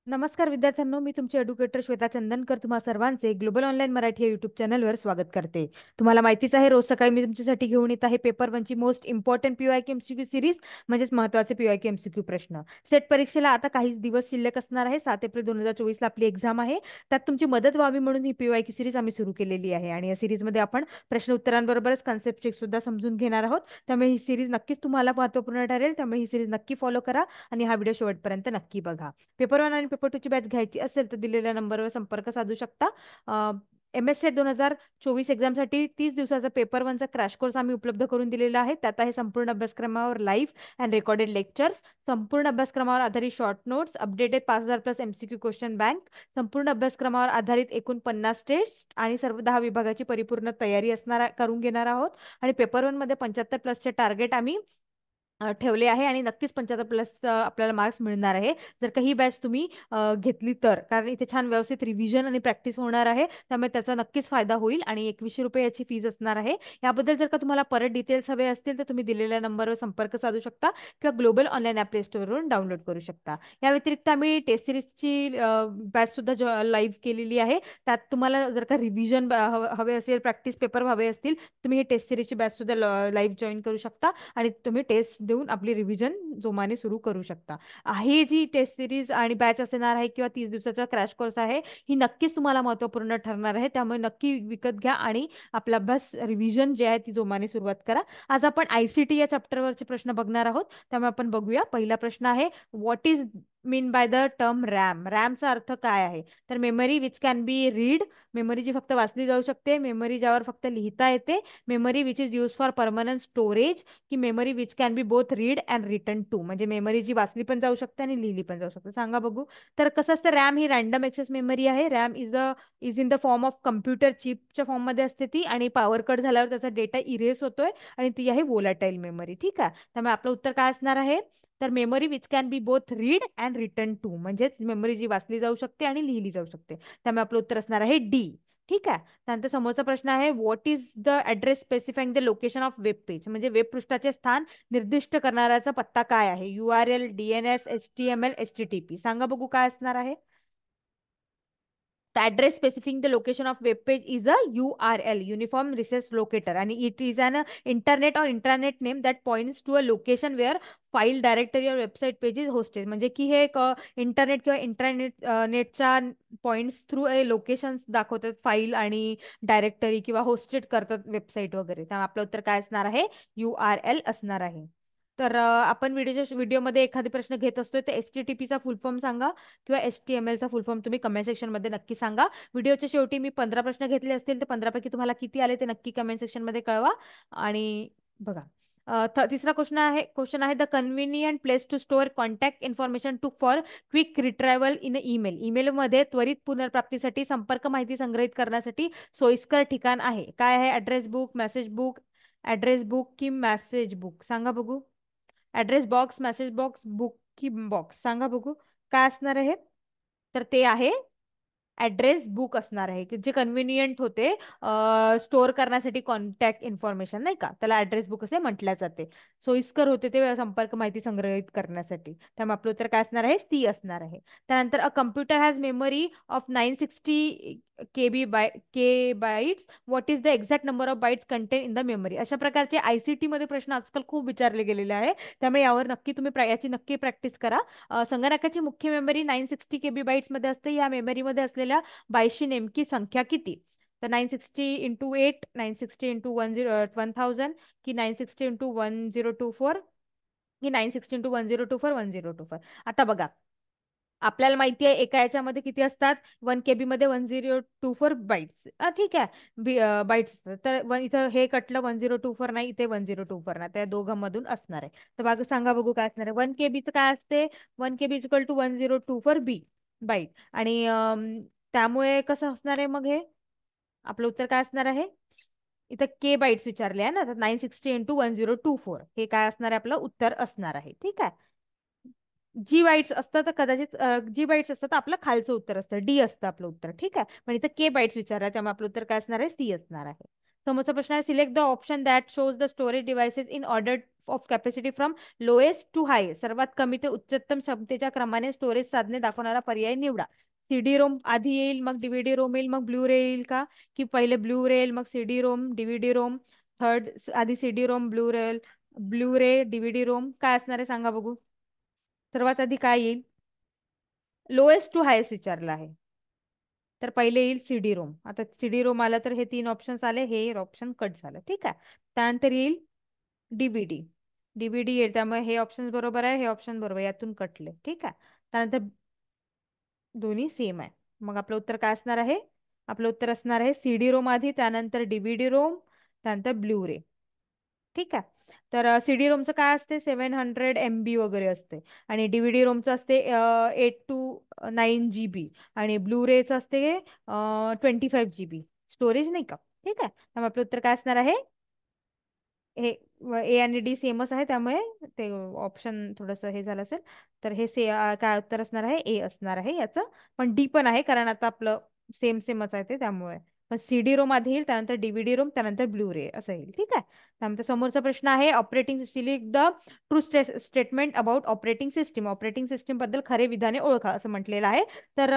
नमस्कार विद्यार्थ्यांनो, मी तुमचे एड्युकेटर श्वेता चंदनकर तुम्हा सर्वांचे ग्लोबल ऑनलाईन मराठी या युट्यूब चॅनलवर स्वागत करते. तुम्हाला माहितीच आहे, रोज सकाळी मी तुमच्यासाठी घेऊन येत आहे पेपर वनची most important PYQ MCQ series, म्हणजेच महत्त्वाचे पीवायक्यू एमसीक्यू प्रश्न. सेट परीक्षेला आता काहीच दिवस शिल्लक असणार आहे. 7 एप्रिल 2024 ला आपली एक्झाम आहे. त्यात तुमची मदत व्हावी म्हणून ही पीवायक्यू सिरीज आम्ही सुरू केलेली आहे आणि या सिरीजमध्ये आपण प्रश्न उत्तरांबरोबरच कन्सेप्ट चेक सुद्धा समजून घेणार आहोत. त्यामुळे ही सिरीज नक्कीच तुम्हाला महत्त्वपूर्ण ठरेल. त्यामुळे ही सिरीज नक्की फॉलो करा आणि हा व्हिडिओ शेवटपर्यंत नक्की बघा. पेपर वन आणि पेपर टू ची बॅच घ्यायची असेल तर दिलेल्या नंबरवर संपर्क साधू शकता. MS सेट 2024 एक्झामसाठी 30 दिवसाचा पेपर वनचा क्रॅश कोर्स आम्ही उपलब्ध करून दिलेला आहे. त्यात आहे संपूर्ण अभ्यासक्रमावर लाईव्ह अँड रेकॉर्डेड लेक्चर्स, संपूर्ण अभ्यासक्रमावर आधारित short notes, updated 5,000+ MCQ question bank, संपूर्ण अभ्यासक्रमावर आधारित एकूण 50 टेस्ट आणि सर्व 10 विभागाची परिपूर्ण तयारी करून घेणार आहोत. आणि पेपर वन मध्ये 75+चे टार्गेट आम्ही ठेवले आहे आणि नक्कीच 75+ आपल्याला मार्क्स मिळणार आहे जर का ही बॅच तुम्ही घेतली तर. कारण इथे छान व्यवस्थित रिव्हिजन आणि प्रॅक्टिस होणार आहे, त्यामुळे त्याचा नक्कीच फायदा होईल. आणि 2100 रुपये याची फीज असणार आहे. याबद्दल जर का तुम्हाला परत डिटेल्स हवे असतील तर तुम्ही दिलेल्या नंबरवर संपर्क साधू शकता किंवा ग्लोबल ऑनलाईन ॲप प्ले स्टोअरवरून डाउनलोड करू शकता. या व्यतिरिक्त आम्ही टेस्ट सिरीजची बॅच सुद्धा लाईव्ह केलेली आहे. त्यात तुम्हाला जर का रिव्हिजन हवे असेल, प्रॅक्टिस पेपर हवे असतील, तुम्ही ही टेस्ट सिरीजची बॅच सुद्धा लाईव्ह जॉईन करू शकता आणि तुम्ही टेस्ट देऊन आपली रिव्हिजन जोमाने सुरू करू शकता. ही जी टेस्ट सिरीज आणि बॅच असणार आहे किंवा 30 दिवसाचा क्रॅश कोर्स आहे, ही नक्कीच तुम्हाला महत्त्वपूर्ण ठरणार आहे. त्यामुळे नक्की विकत घ्या आणि आपला अभ्यास रिव्हिजन जे आहे ती जोमाने सुरुवात करा. आज आपण ICT या चॅप्टरवरचे प्रश्न बघणार आहोत. त्यामुळे आपण बघूया. पहिला प्रश्न आहे, what is mean by the term RAM. रॅमचा अर्थ काय आहे? तर memory which can be read, memory जी फक्त वाचली जाऊ शकते, मेमरी ज्यावर फक्त लिहिता येते, memory which is use for permanent storage, की memory which can be both read and return to, म्हणजे मेमरी जी वाचली पण जाऊ शकते आणि लिहिली पण जाऊ शकते. सांगा बघू. तर कसं असतं, रॅम ही रॅन्डम एक्सेस मेमरी आहे. RAM is in the form of computer चिपच्या फॉर्म मध्ये असते ती, आणि पॉवर कट झाल्यावर त्याचा डेटा इरेज होतोय आणि ती आहे वोलाटाईल मेमरी. ठीक आहे. त्यामुळे आपलं उत्तर काय असणार आहे? तर memory which can be both read and return to, म्हणजेच मेमरी जी वाचली जाऊ शकते आणि लिहिली जाऊ शकते. त्यामुळे आपलं उत्तर असणार आहे डी. ठीक आहे. त्यानंतर समोरचा प्रश्न आहे, what is the address specifying the location of web page, म्हणजे वेब पृष्ठाचे स्थान निर्दिष्ट करणाऱ्याचा पत्ता काय आहे? URL, DNS, HTML, HTTP. सांगा बघू काय असणार आहे? The address specifying the location of web page is a URL, Uniform Resource Locator, and it is an internet or intranet name that points to a location where file directory or website page is hosted, म्हणजे की हे एक internet किंवा intranet नेटच्या points through a location दाखवतात, file आणि directory किंवा hosted करतात वेबसाईट वगैरे. त्यामुळे आपलं उत्तर काय असणार आहे? URL असणार आहे. तर आपण व्हिडिओमध्ये एखादी प्रश्न घेत असतोय, तर HTTP चा फुल फॉर्म सांगा किंवा HTML चा फुल फॉर्म तुम्ही कमेंट सेक्शन मध्ये नक्की सांगा. व्हिडिओच्या शेवटी मी 15 प्रश्न घेतले असतील तर 15 पैकी तुम्हाला किती आले ते नक्की कमेंट सेक्शन मध्ये कळवा. आणि बघा, तिसरा क्वेश्चन आहे the convenient place to store contact information to for quick retrieval in email. ईमेलमध्ये त्वरित पुनर्प्राप्तीसाठी संपर्क माहिती संग्रहित करण्यासाठी सोयीस्कर ठिकाण आहे. काय आहे? ऍड्रेस बुक की मेसेज बुक? सांगा बघू. Address box, message box, book की बॉक्स? सांगा बघू काय असणार आहे. तर ते आहे ऍड्रेस बुक असणार आहे, की जे कन्व्हिनियंट होते स्टोअर करण्यासाठी कॉन्टॅक्ट इन्फॉर्मेशन, नाही का, त्याला ऍड्रेस बुक असे म्हटल्या जाते. सोयीस्कर होते ते संपर्क माहिती संग्रहित करण्यासाठी. त्यामुळे आपलं उत्तर काय असणार आहे? ती असणार आहे. त्यानंतर a computer has memory of 960 K bytes. What is the exact number of bytes contain in the memory? अशा प्रकारचे ICT मध्ये प्रश्न आजकाल खूप विचारले गेलेले आहे. त्यामुळे यावर नक्की तुम्ही याची नक्की प्रॅक्टिस करा. संगणकाची मुख्य मेमरी 960 KB बाईट्स मध्ये असते. या मेमरीमध्ये असलेल्या बाईटची नेमकी संख्या किती? तर 960 × 8, 960 × 1000, की 960 × 1024, की 960 × 1024, 1024. आता बघा, आपल्याला माहिती आहे एका याच्यामध्ये किती असतात? 1 KB मध्ये 1024 बाईट्स. ठीक आहे, बाईट्स असतात. तर इथं हे कटलं 1024 नाही, इथे 1024 नाही, त्या दोघांमधून असणार आहे. तर सांगा बघू काय असणार आहे. 1 KB काय असते? 1 KB इक्वल टू 1024 बाईट. आणि त्यामुळे कसं असणार आहे मग हे? आपलं उत्तर काय असणार आहे? इथं के बाईट्स विचारले आहे ना, तर 960 × 1024 हे काय असणार आहे? आपलं उत्तर असणार आहे. ठीक आहे. जी बाईट्स असतं तर कदाचित जी बाईट्स असतं तर आपलं खालचं उत्तर असतं, डी असतं आपलं उत्तर. ठीक आहे. पण इथं के बाईट्स विचारलं, त्यामुळे आपलं उत्तर काय असणार आहे? सी असणार आहे. समोरचा प्रश्न आहे, select the option that shows the storage devices in order of capacity from lowest to high, सर्वात कमी ते उच्चतम क्षमतेच्या क्रमाने स्टोरेज साधने दाखवणारा पर्याय निवडा. सीडी रोम आधी येईल, मग डीव्हीडी रोम येईल, मग ब्लू रे येईल का, की पहिले ब्लू रे येईल मग CD ROM DVD ROM, third आधी CD ROM blu ray DVD ROM, काय असणार आहे सांगा बघू. सर्वात आधी काय येईल? लोएस्ट टू हायेस्ट विचारलं आहे. तर पहिले येईल सीडी रोम. आता सीडी रोम आलं तर हे तीन ऑप्शन्स आले, हे ऑप्शन कट झालं. ठीक आहे. त्यानंतर येईल डीव्हीडी. डीव्हीडी येईल, त्यामुळे हे ऑप्शन बरोबर आहे, हे ऑप्शन बरोबर आहे. यातून कटले. ठीक आहे. त्यानंतर दोन्ही सेम आहे. मग आपलं उत्तर काय असणार आहे? आपलं उत्तर असणार आहे सीडी रोम आधी, त्यानंतर डीव्हीडी रोम, त्यानंतर ब्लू रे. ठीक आहे. तर सीडी रोमचं काय असते? 700 MB वगैरे असते. आणि डीव्हीडी रोमचं असते 8 to 9 GB. आणि ब्लू रेचं असते 25 GB स्टोरेज, नाही का? ठीक आहे. त्यामुळे आपलं उत्तर काय असणार आहे? हे ए आणि डी सेमच आहे, त्यामुळे ते ऑप्शन थोडंसं हे झालं असेल. तर हे काय उत्तर असणार आहे? ए असणार आहे याचं. पण डी पण आहे, कारण आता आपलं सेम सेमच आहे ते, त्यामुळे. पण सीडी रोम आधी येईल, त्यानंतर डीव्हीडी रोम, त्यानंतर ब्लू रे असं येईल. ठीक आहे. त्यानंतर समोरचा प्रश्न आहे operating select the true statement about operating system. Operating system बद्दल खरे विधाने ओळखा असं म्हटलेलं आहे. तर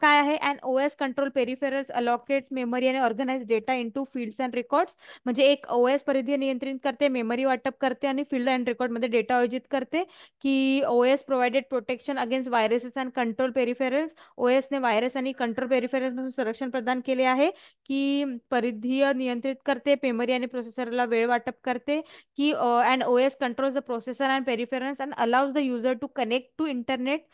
काय आहे? And OS control peripherals allocates memory आणि organise data into fields and records. म्हणजे एक ओएस परिधीय नियंत्रित करते, मेमरी वाटप करते आणि फील्ड अँड रेकॉर्ड मध्ये डेटा आयोजित करते. की OS provided protection against viruses and control peripherals. OS ने व्हायरस आणि कंट्रोल पेरिफेरल्स पासून संरक्षण प्रदान केले आहे. की परिधीय नियंत्रित करते, मेमरी आणि प्रोसेसरला वेळ वाटप करते. की and OS controls the processor and peripherals and allows the user to connect to internet.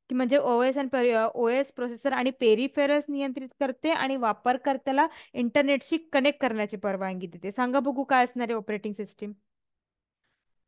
की म्हणजे ओएस प्रोसेसर आणि पेरिफेरल्स नियंत्रित करते आणि वापरकर्त्याला इंटरनेटशी कनेक्ट करण्याची परवानगी देते. सांगा बघू काय असणार आहे ऑपरेटिंग सिस्टीम.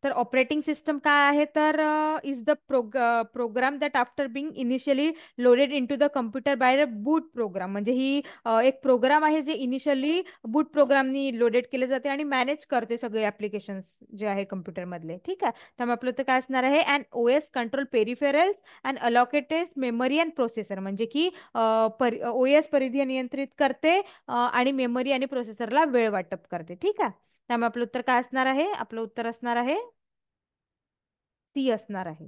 तर ऑपरेटिंग सिस्टम काय आहे? तर is the program that after being initially loaded into the computer by boot program. म्हणजे ही एक प्रोग्राम आहे जे इनिशियली बूट प्रोग्रामनी लोडेड केले जाते आणि मॅनेज करते सगळे ऍप्लिकेशन्स जे आहे कम्प्युटर मधले. ठीक आहे. त्यामुळे आपलं तर काय असणार आहे? And OS control peripherals and allocated memory and processor. म्हणजे की ओएस परिधीय नियंत्रित करते आणि मेमरी आणि प्रोसेसरला वेळ वाटप करते. ठीक आहे. त्यामुळे आपलं उत्तर काय असणार आहे? आपलं उत्तर असणार आहे सी असणार आहे.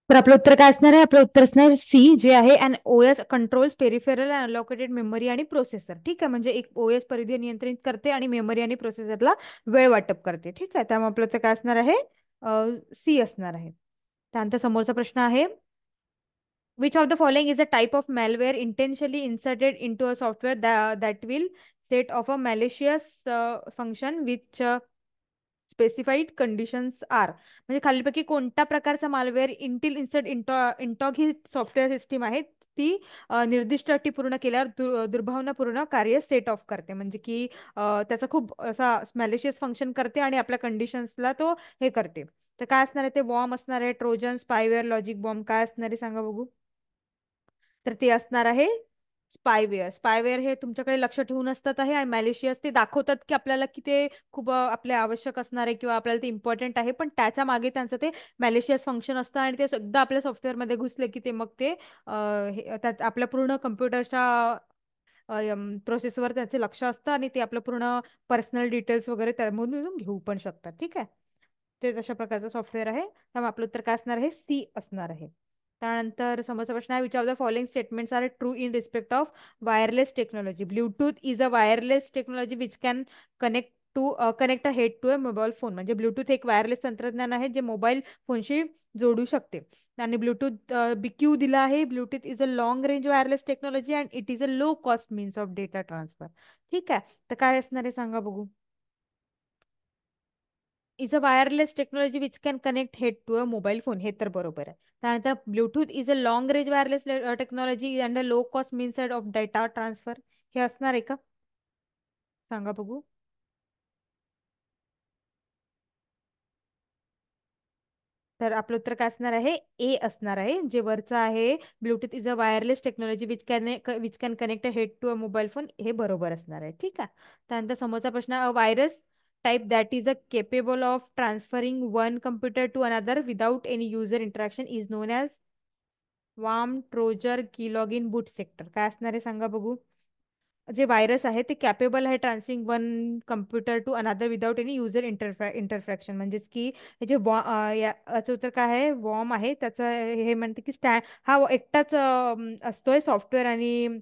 तर आपलं उत्तर काय असणार आहे? आपलं उत्तर असणार सी जे आहे and OS controls peripheral and allocated memory आणि प्रोसेसर. ठीक आहे. म्हणजे एक ओएस परिधीय नियंत्रित करते आणि मेमरी आणि प्रोसेसरला वेळ वाटप करते. ठीक आहे. त्यामुळे आपलं उत्तर काय असणार आहे? सी असणार आहे. त्यानंतर समोरचा प्रश्न आहे which of the following is a type of malware intentionally inserted into a software that will set off a malicious function which specified conditions are. म्हणजे खालीलपैकी कोणत्या प्रकारचा मालवेअर इंटिल इन्सर्ट इंटॉग ही सॉफ्टवेअर सिस्टीम आहे ती निर्दिष्ट अटी पूर्ण केल्यावर दुर्भावनापूर्ण कार्य सेट ऑफ करते. म्हणजे की त्याचा खूप असा मॅलिशियस फंक्शन करते आणि आपल्या कंडिशन्सला तो हे करते. तर काय असणार आहे? ते बॉम्ब असणार आहे, ट्रोजन, स्पायवेअर, लॉजिक बॉम्ब, काय असणार आहे सांगा बघू. तर ते असणार आहे स्पायवेअर. स्पायवेअर हे तुमच्याकडे लक्ष ठेवून असतात आहे आणि मॅलिशियस ते दाखवतात की आपल्याला की ते खूप आपले आवश्यक असणार आहे किंवा आपल्याला ते इम्पॉर्टंट आहे, पण त्याच्या मागे त्यांचं ते मॅलिशियस फंक्शन असतं आणि ते सुद्धा आपल्या सॉफ्टवेअरमध्ये घुसले की ते मग ते त्यात आपल्या पूर्ण कम्प्युटरच्या प्रोसेसवर त्याचे लक्ष असतं आणि ते आपलं पूर्ण पर्सनल डिटेल्स वगैरे त्यामधून घेऊ पण शकतात. ठीक आहे. ते तशा प्रकारचं सॉफ्टवेअर आहे. त्यामुळे आपलं उत्तर काय असणार आहे? सी असणार आहे. त्यानंतर समोरचा प्रश्न आहे which of the following statements are true in respect of wireless technology. Bluetooth is a wireless technology which can connect a head to a mobile phone. म्हणजे ब्लूटूथ एक वायरलेस तंत्रज्ञान आहे जे मोबाईल फोनशी जोडू शकते. आणि ब्लूटूथ बीक्यू दिला आहे. Bluetooth is a long range wireless technology and it is a low cost means of data transfer. ठीक आहे. तर काय असणार आहे सांगा बघू. Is a wireless technology which can connect head to a mobile phone, हे तर बरोबर आहे. त्यानंतर Bluetooth is a long range wireless technology and a low cost means of data transfer, हे असणार आहे का सांगा बघू. तर आपलं उत्तर काय असणार आहे? ए असणार आहे जे वरचं आहे. Bluetooth is a wireless technology which can connect a head to a mobile phone, हे बरोबर असणार आहे. ठीक आहे. त्यानंतर समोरचा प्रश्न virus type that is a capable of transferring one computer to another without any user interaction is known as worm, Trojan, key log in, boot sector, काय असणार आहे सांगा बघू. जे व्हायरस आहे ते कॅपेबल आहे transferring one computer to another without any user interaction. म्हणजेच की हे जे याचं उत्तर काय आहे, वॉर्म आहे त्याचं हे म्हणते की हा एकटाच असतोय सॉफ्टवेअर आणि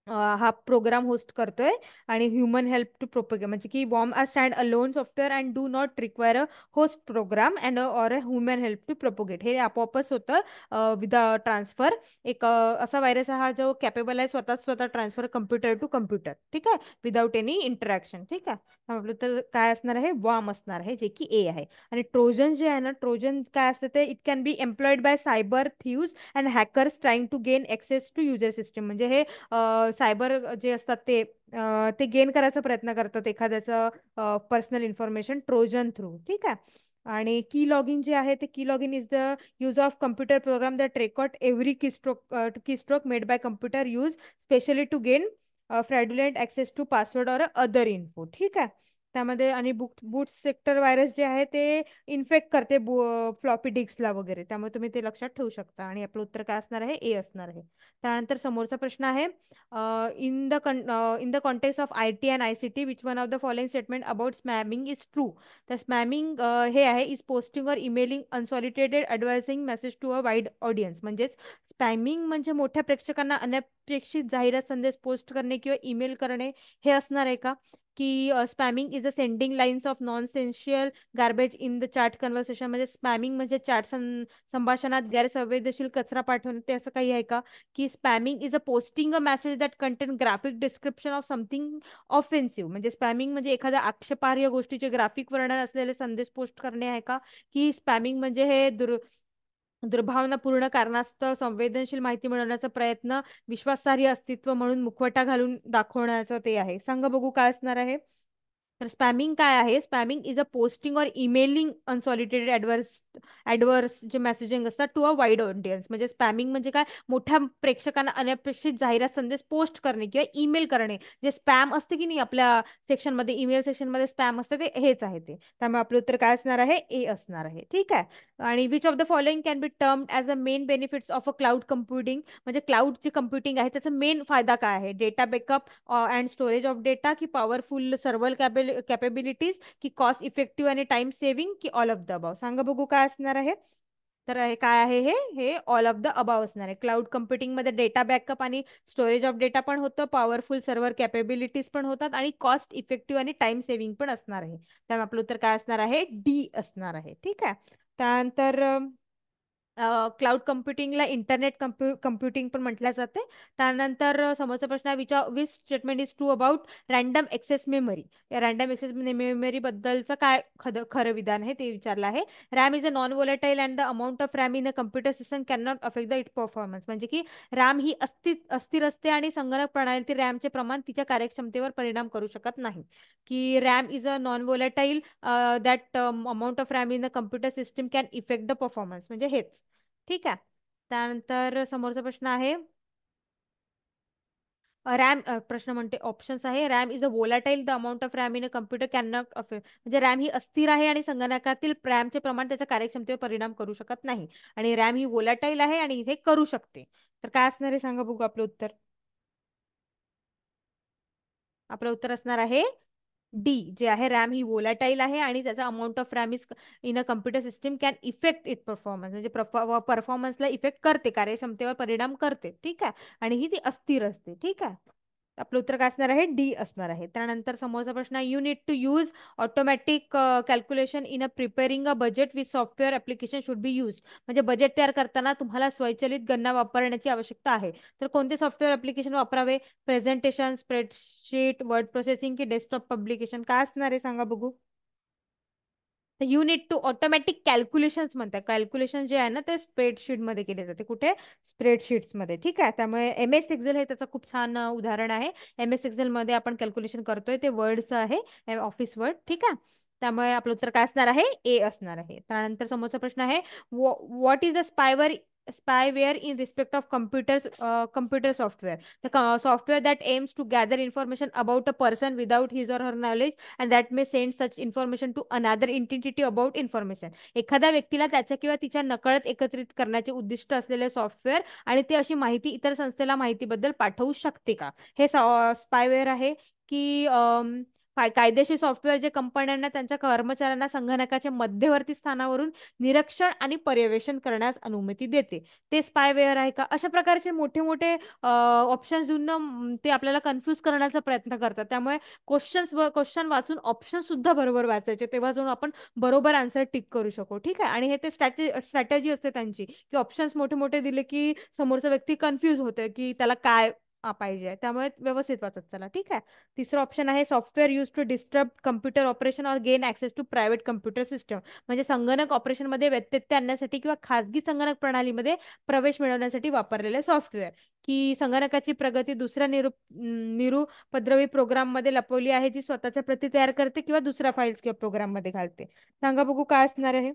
हा प्रोग्राम होस्ट करतोय आणि ह्युमन हेल्प टू प्रोपेगेट, म्हणजे की worm are stand alone software and do not require a host program and or a human help to propagate. हे आपोआपच होतं विद ट्रान्सफर. एक असा व्हायरस आहे हा जो कॅपेबल आहे स्वतः स्वतः ट्रान्सफर कम्प्युटर टू कम्प्युटर, ठीक आहे, विदाउट एनी इंटरॅक्शन. ठीक आहे, म्हटलं तर काय असणार आहे, वॉर्म असणार आहे, जे की ए आहे. आणि ट्रोजन जे आहे ना, ट्रोजन काय असतं ते it can be employed by cyber thieves and hackers trying to gain access to user system. म्हणजे हे सायबर जे असतात ते गेन करायचा प्रयत्न करतात एखाद्याचं पर्सनल इन्फॉर्मेशन ट्रोजन थ्रू. ठीक आहे. आणि की लॉगिन जे आहे ते की login is the use of computer program that record every keystroke made by computer use specially to gain fraudulent access to password or other info. ठीक आहे. त्यामध्ये आणि बूट सेक्टर व्हायरस जे आहे ते इन्फेक्ट करते फ्लॉपी डिस्कला वगैरे, त्यामुळे तुम्ही ते लक्षात ठेवू शकता. आणि आपलं उत्तर काय असणार आहे, ए असणार आहे. त्यानंतर समोरचा प्रश्न आहे, in the context of IT and ICT, which one of the following statement about spamming is true? तर स्पॅमिंग हे आहे is posting or emailing unsolicited advertising message to a wide audience. म्हणजेच स्पॅमिंग म्हणजे मोठ्या प्रेक्षकांना अनपेक्षित जाहिरात संदेश पोस्ट करणे किंवा ईमेल करणे, हे असणार आहे का? की spamming is a sending lines of non essential garbage in the chat conversation. म्हणजे स्पॅमिंग म्हणजे चॅट संभाषणात गैरसंवेदनशील कचरा पाठवणे, ते असं काही आहे का? की spamming is a posting a message that contain graphic description of something offensive. म्हणजे स्पॅमिंग म्हणजे एखाद्या आक्षेपार्ह गोष्टीचे ग्राफिक वर्णन असलेले संदेश पोस्ट करणे आहे का? की स्पॅमिंग म्हणजे हे दुर्भावनापूर्ण कारणास्तव संवेदनशील माहिती मिळवण्याचा प्रयत्न विश्वासार्ह अस्तित्व म्हणून मुखवटा घालून दाखवण्याचं ते आहे. सांगा बघू काय असणार आहे. तर स्पॅमिंग काय आहे, स्पॅमिंग is a posting or emailing अनसॉलिटेटेड adverse जे मेसेजिंग असतात टू अ वाईड ऑडियन्स. म्हणजे स्पॅमिंग म्हणजे काय, मोठ्या प्रेक्षकांना अनपेक्षित जाहिरात संदेश पोस्ट करणे किंवा ईमेल करणे. जे स्पॅम असते की नाही आपल्या सेक्शनमध्ये, ईमेल सेक्शनमध्ये स्पॅम असते, ते हेच आहे ते. त्यामुळे आपलं उत्तर काय असणार आहे, ए असणार आहे. ठीक आहे. आणि which of the following can be termed as a main benefits of a cloud computing. म्हणजे क्लाउड जे कम्प्युटिंग आहे त्याचा मेन फायदा काय आहे, data backup and storage of data, की पॉवरफुल सर्व्हर कॅपेबिलिटीज, की कॉस्ट इफेक्टिव्ह आणि टाइम सेव्हिंग, की ऑल ऑफ द अबाव. सांगा बघू काय असणार आहे. तर हे काय आहे, हे ऑल ऑफ द अबाव असणार आहे. क्लाउड कम्प्युटिंग मध्ये डेटा बॅकअप आणि स्टोरेज ऑफ डेटा पण होतं, पॉवरफुल सर्व्हर कॅपेबिलिटीज पण होतात, आणि कॉस्ट इफेक्टिव्ह आणि टाइम सेव्हिंग पण असणार आहे. त्यामुळे आपलं उत्तर काय असणार आहे, डी असणार आहे. ठीक आहे. त्यानंतर क्लाउड कम्प्युटिंगला इंटरनेट कम्प्युटिंग पण म्हटलं जाते. त्यानंतर समोरचा प्रश्न आहे, which statement is true about random access memory. या रॅन्डम एक्सेस मेमरी बद्दलचं काय खरं विधान आहे ते विचारलं आहे. RAM is a non volatile and the amount of RAM in a computer system can not affect the it performance. म्हणजे की रॅम ही अस्थिर असते आणि संगणक प्रणालीतील रॅमचे प्रमाण तिच्या कार्यक्षमतेवर परिणाम करू शकत नाही. की RAM is a non volatile that amount of RAM in a computer system can effect the performance, म्हणजे हेच. ठीक आहे. त्यानंतर समोरचा प्रश्न आहे, रॅम प्रश्न म्हणते ऑप्शन्स आहे, RAM is a volatile the amount of RAM in a computer can not म्हणजे रॅम ही अस्थिर आहे आणि संगणकातील रॅमचे प्रमाण त्याच्या कार्यक्षमतेवर परिणाम करू शकत नाही. आणि रॅम ही वोलाटाईल आहे आणि इथे करू शकते. तर काय असणार आहे सांगा बघू आपलं उत्तर. आपलं उत्तर असणार आहे डी, जे आहे रॅम ही वोलाटाईल आहे आणि त्याचा amount of RAM is in a computer system can effect it performance. म्हणजे परफॉर्मन्सला इफेक्ट करते, कार्यक्षमतेवर परिणाम करते. ठीक आहे. आणि ही ती अस्थिर असते. ठीक आहे. आपलं उत्तर काय असणार आहे, डी असणार आहे. त्यानंतर समोरचा प्रश्न आहे, you need to use automatic calculation in a preparing a budget with software application should be use. म्हणजे बजेट तयार करताना तुम्हाला स्वयंचलित गणना वापरण्याची आवश्यकता आहे. तर कोणते सॉफ्टवेअर ऍप्लिकेशन वापरावे, प्रेझेंटेशन, स्प्रेडशीट, वर्ड प्रोसेसिंग, की डेस्कटॉप पब्लिकेशन, काय असणार आहे सांगा बघू. युनिट टू ऑटोमॅटिक कॅल्क्युलेशन्स म्हणतात. कॅल्क्युलेशन जे आहे ना ते स्प्रेडशीट मध्ये केले जाते. कुठे, स्प्रेडशीट्स मध्ये. ठीक आहे. त्यामुळे एम एस एक्सेल हे त्याचं खूप छान उदाहरण आहे. एम एस एक्सेल मध्ये आपण कॅल्क्युलेशन करतोय ते वर्डचं आहे, ऑफिस वर्ड. ठीक आहे. त्यामुळे आपलं उत्तर काय असणार आहे, ए असणार आहे. त्यानंतर समोरचा प्रश्न आहे, what is the spyware spyware in respect of computer software, the software that aims to gather information about a person without his or her knowledge and that may send such information to another entity about information. एखाद्या व्यक्तीला त्याच्या किंवा तिच्या नकळत एकत्रित करण्याचे उद्दिष्ट असलेले सॉफ्टवेअर आणि ते अशी माहिती इतर संस्थेला माहितीबद्दल पाठवू शकते का, हे स्पायवेअर आहे. की कायदेशीर सॉफ्टवेअर जे कंपन्यांना त्यांच्या कर्मचाऱ्यांना संगणकाच्या मध्यवर्ती स्थानावरून निरीक्षण आणि पर्यवेक्षण करण्यास अनुमती देते, ते स्पायवेअर आहे का. अशा प्रकारचे मोठे मोठे ऑप्शन्स देऊन ते आपल्याला कन्फ्यूज करण्याचा प्रयत्न करतात. त्यामुळे क्वेश्चन वाचून ऑप्शन सुद्धा बरोबर वाचायचे, तेव्हा जाऊन आपण बरोबर आन्सर टिक करू शकू. ठीक आहे. आणि हे ते स्ट्रॅटेजी असते त्यांची, की ऑप्शन्स मोठे मोठे दिले की समोरचा व्यक्ती कन्फ्यूज होते की त्याला काय पाहिजे, त्यामुळे व्यवस्थित वाचत चला. ठीक आहे. तिसरं ऑप्शन आहे software use to disturb computer operation or gain access to private computer system. म्हणजे संगणक ऑपरेशनमध्ये व्यत्यय आणण्यासाठी किंवा खासगी संगणक प्रणालीमध्ये प्रवेश मिळवण्यासाठी वापरलेले सॉफ्टवेअर. की संगणकाची प्रगती दुसऱ्या निरुपद्रवी प्रोग्राम मध्ये लपवली आहे, जी स्वतःच्या प्रती तयार करते किंवा दुसऱ्या फाईल्स किंवा प्रोग्राम मध्ये घालते. सांगा बघू काय असणार आहे.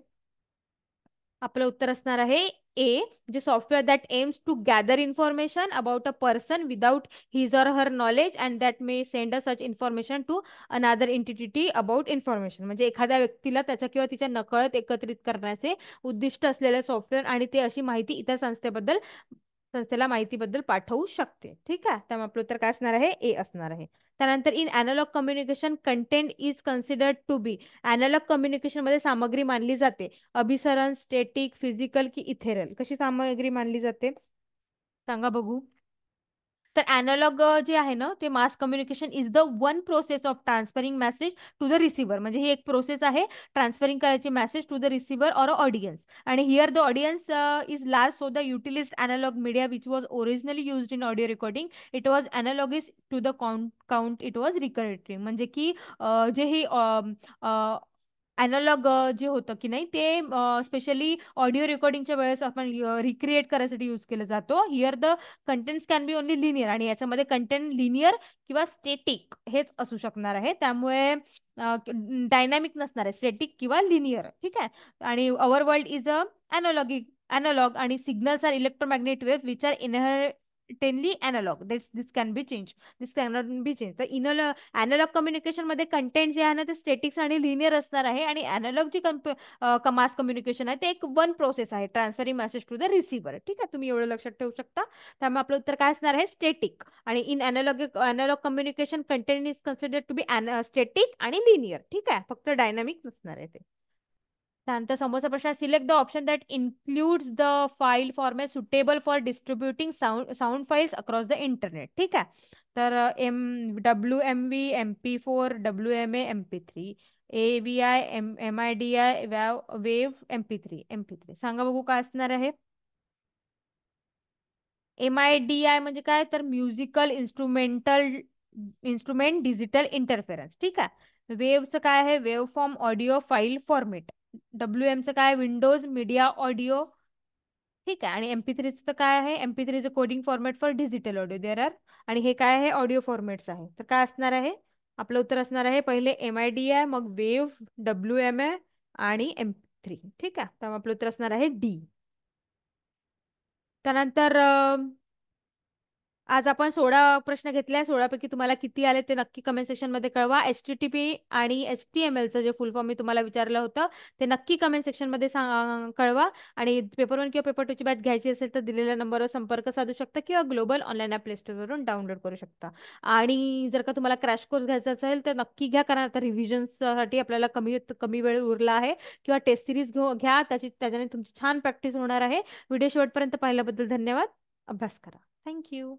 आपलं उत्तर असणार आहे ए, जे software that aims to gather information about a person without his or her knowledge and that may send a such information to another entity about information. म्हणजे एखाद्या व्यक्तीला त्याच्या किंवा तिच्या नकळत एकत्रित करण्याचे उद्दिष्ट असलेले सॉफ्टवेअर आणि ते अशी माहिती इतर संस्थेला माहितीबद्दल पाठवू शकते. ठीक आहे. त्यामुळे आपलं उत्तर काय असणार आहे, ए असणार आहे. त्यानंतर in analog communication content is considered to be. Analog communication मध्ये सामग्री मानली जाते अभिसरण, स्टॅटिक, फिजिकल की इथेरल. कशी सामग्री मानली जाते सांगा बघू. तर अॅनालॉग जे आहे ना, ते mass communication is the one process of transferring message to the receiver. म्हणजे ही एक प्रोसेस आहे ट्रान्सफरिंग करायची message to the receiver or audience. आणि here the audience is large, so the utilised analogue media which was originally used in audio recording it was analogous to the count it was recreating. म्हणजे की जे ही analogue जे होतं की नाही ते specially audio रेकॉर्डिंगच्या वेळेस आपण रिक्रिएट करायसाठी यूज केलं जातो. Here the contents can be only linear, आणि याच्यामध्ये कंटेंट लिनियर किंवा स्टेटिक हेच असू शकणार आहे. त्यामुळे डायनॅमिक नसणार आहे, स्टेटिक किंवा लिनियर. ठीक आहे. आणि our world is a analogue आणि signals are electromagnetic wave which are inherently analogue. This can be change, this cannot be change. तर अॅनालॉग कम्युनिकेशन मध्ये कंटेंट जे आहे ना ते स्टेटिक्स आणि लिनियर असणार आहे, आणि अॅनालॉग जी मास कम्युनिकेशन आहे ते एक वन प्रोसेस आहे transferring message to the receiver. ठीक आहे. तुम्ही एवढं लक्षात ठेवू शकता. त्यामुळे आपलं उत्तर काय असणार आहे, स्टेटिक. आणि in analog communication content is considered to be static आणि लिनियर. ठीक आहे. फक्त डायनामिक नसणार आहे ते. त्यानंतर समोरचा प्रश्न, select the option that includes the file format suitable for distributing sound files across the internet. ठीक आहे. तर WMV, MP4, WMA, MP3, AVI, MIDI, wave, MP3. सांगा बघू काय असणार आहे. MIDI म्हणजे काय, तर म्युझिकल इन्स्ट्रुमेंट डिजिटल इंटरफेरन्स. ठीक आहे. वेव्हचं काय आहे, wave form audio file format. WMचं काय, विंडोज मीडिया ऑडिओ. ठीक आहे. आणि MP3चं काय आहे, MP3चं coding format for digital audio there are. आणि हे काय आहे, ऑडिओ फॉर्मॅट्स आहे. तर काय असणार आहे, आपलं उत्तर असणार आहे पहिले MIDI, मग वेव्ह, WMA आणि MP3. ठीक आहे. तर आपलं उत्तर असणार आहे डी. त्यानंतर आज आपण 16 प्रश्न घेतले. 16 पैकी तुम्हाला किती आले ते नक्की कमेंट सेक्शन मध्ये कळवा. HTTP आणि HTMLचं जे फुल फॉर्म मी तुम्हाला विचारलं होतं ते नक्की कमेंट सेक्शन मध्ये कळवा. आणि पेपर 1 किंवा पेपर 2 ची बॅच घ्यायची असेल तर दिलेल्या नंबरवर संपर्क साधू शकता किंवा ग्लोबल ऑनलाईन ॲप प्ले स्टोअरवरून डाउनलोड करू शकता. आणि जर का तुम्हाला क्रॅश कोर्स घ्यायचा असेल तर नक्की घ्या, कारण आता रिव्हिजनसाठी आपल्याला कमी कमी वेळ उरला आहे. किंवा टेस्ट सिरीज घ्या, त्याच्याने तुमची छान प्रॅक्टिस होणार आहे. व्हिडिओ शेवटपर्यंत पाहिल्याबद्दल धन्यवाद. अभ्यास करा. थँक्यू.